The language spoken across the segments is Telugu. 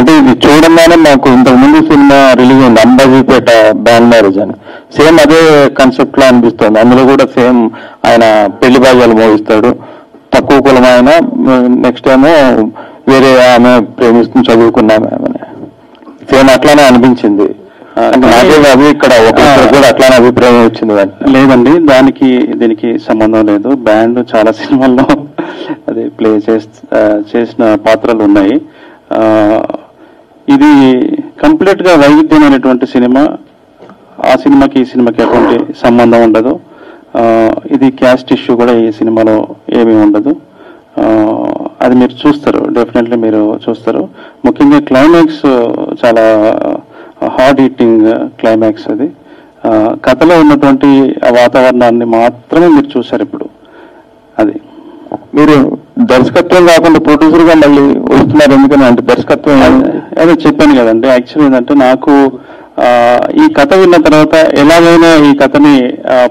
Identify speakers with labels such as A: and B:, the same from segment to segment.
A: అంటే ఇది చూడంగానే మాకు ఇంతకు ముందు సినిమా రిలీజ్ అయింది అంబాజీపేట బ్యాండ్ మ్యారేజ్ అని, సేమ్ అదే కాన్సెప్ట్ లా అనిపిస్తుంది. అందులో కూడా సేమ్ ఆయన పెళ్లి బాజాలు మోగిస్తాడు, తక్కువ కులం ఆయన, నెక్స్ట్ ఏమో వేరే ఆమె ప్రేమిస్తుంది చదువుకున్నామే ఆమె, సేమ్ అట్లానే అనిపించింది. నాకే కాదు ఇక్కడ కూడా అట్లానే అభిప్రాయం వచ్చింది.
B: లేదండి, దీనికి సంబంధం లేదు. బ్యాండ్ చాలా సినిమాల్లో అది ప్లే చేసిన పాత్రలు ఉన్నాయి. ఇది కంప్లీట్ గా వైవిధ్యమైనటువంటి సినిమా. ఆ సినిమాకి ఈ సినిమాకి ఎటువంటి సంబంధం ఉండదు. ఇది క్యాస్ట్ ఇష్యూ కూడా ఈ సినిమాలో ఏమీ ఉండదు. అది మీరు చూస్తారు, డెఫినెట్లీ మీరు చూస్తారు. ముఖ్యంగా క్లైమాక్స్ చాలా హార్డ్ హీటింగ్ క్లైమాక్స్. అది కథలో ఉన్నటువంటి వాతావరణాన్ని మాత్రమే మీరు చూశారు ఇప్పుడు. అది
A: మీరు దర్శకత్వం కాకుండా ప్రొడ్యూసర్ గా మళ్ళీ వస్తున్నారు, ఎందుకని అంటే దర్శకత్వం
B: అదే చెప్పాను కదండి. యాక్చువల్లీ ఏంటంటే నాకు ఈ కథ విన్న తర్వాత ఎలాగైనా ఈ కథని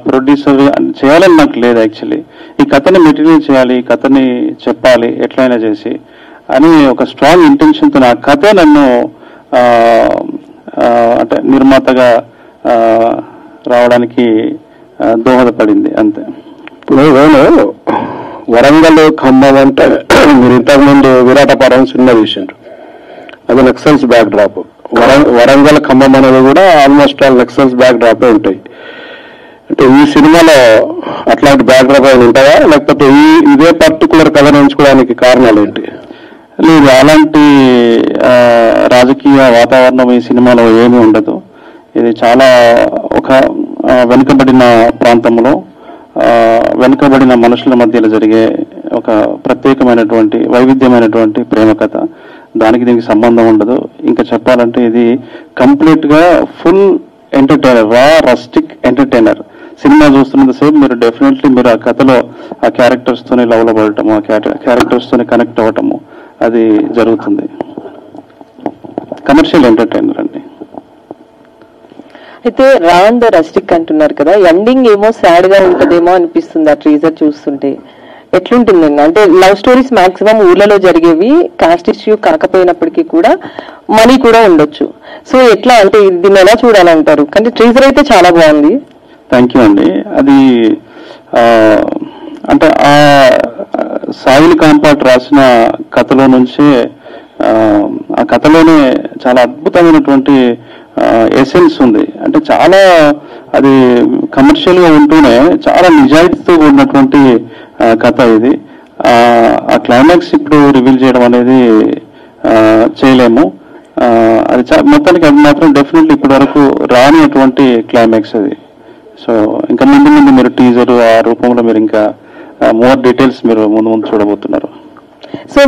B: ప్రొడ్యూసర్ చేయాలని నాకు లేదు. యాక్చువల్లీ ఈ కథని మెటీరియల్ చేయాలి, ఈ కథని చెప్పాలి ఎట్లయినా చేసి అని ఒక స్ట్రాంగ్ ఇంటెన్షన్ తో నా కథ నన్ను అంటే నిర్మాతగా రావడానికి దోహదపడింది అంతే.
A: ఇప్పుడు వరంగల్ ఖమ్మం అంటే మీరు ఇంతకుముందు విరాటపురం సినిమా తీసిండ్రు, అది నక్సల్స్ బ్యాక్ డ్రాప్. వరంగల్ ఖమ్మం అనేది కూడా almost all Naxals back drop ఉంటాయి. అంటే ఈ సినిమాలో అట్లాంటి బ్యాక్ డ్రాప్ ఏమైనా ఉంటాయా, లేకపోతే ఇదే పర్టికులర్ కథను ఎంచుకోవడానికి కారణాలు ఏంటి?
B: లేదు, అలాంటి రాజకీయ వాతావరణం ఈ సినిమాలో ఏమీ ఉండదు. ఇది చాలా ఒక వెనుకబడిన ప్రాంతంలో వెనుకబడిన మనుషుల మధ్యలో జరిగే ఒక ప్రత్యేకమైనటువంటి వైవిధ్యమైనటువంటి ప్రేమ కథ. దీనికి సంబంధం ఉండదు. ఇంకా చెప్పాలంటే ఇది కంప్లీట్ గా full entertainer, raw rustic entertainer. Cinema చూస్తున్నంతసేపు మీరు డెఫినెట్లీ మీరు ఆ కథలో ఆ క్యారెక్టర్స్ తోనే లవ్ లో పడటము, ఆ క్యారెక్టర్స్ తోనే కనెక్ట్ అవ్వటము అది జరుగుతుంది. కమర్షియల్ ఎంటర్టైనర్ అండి.
C: అయితే రాన్ ద రస్టిక్ అంటున్నారు కదా, ఎండింగ్ ఏమో సాడ్ గా ఉంటదేమో అనిపిస్తుంది ఆ ట్రీజర్ చూస్తుంటే. ఎట్లుంటుందండి? అంటే లవ్ స్టోరీస్ మాక్సిమం ఊర్లలో జరిగేవి, కాస్ట్ ఇష్యూ కాకపోయినప్పటికీ కూడా మనీ కూడా ఉండొచ్చు. సో ఎట్లా అంటే దీన్ని ఎలా చూడాలంటారు? కానీ ట్రీజర్ అయితే చాలా బాగుంది.
B: థ్యాంక్ యూ అండి. అది అంటే ఆ సాయిల్ కాంపాట్ రాసిన కథలో నుంచే ఆ కథలోనే చాలా అద్భుతమైనటువంటి ఎసెన్స్ ఉంది. అంటే చాలా అది కమర్షియల్ గా ఉంటూనే చాలా నిజాయితీతో ఉన్నటువంటి కథ ఇది. ఆ క్లైమాక్స్ ఇప్పుడు రివీల్ చేయడం అనేది చేయలేము. అది మొత్తానికి అది మాత్రం డెఫినెట్లీ ఇప్పటి వరకు రానిటువంటి క్లైమాక్స్ అది. సో ఇంకా ముందు మీరు టీజర్ ఆ రూపంలో మీరు ఇంకా మోర్ డీటెయిల్స్ మీరు ముందు చూడబోతున్నారు.
C: సో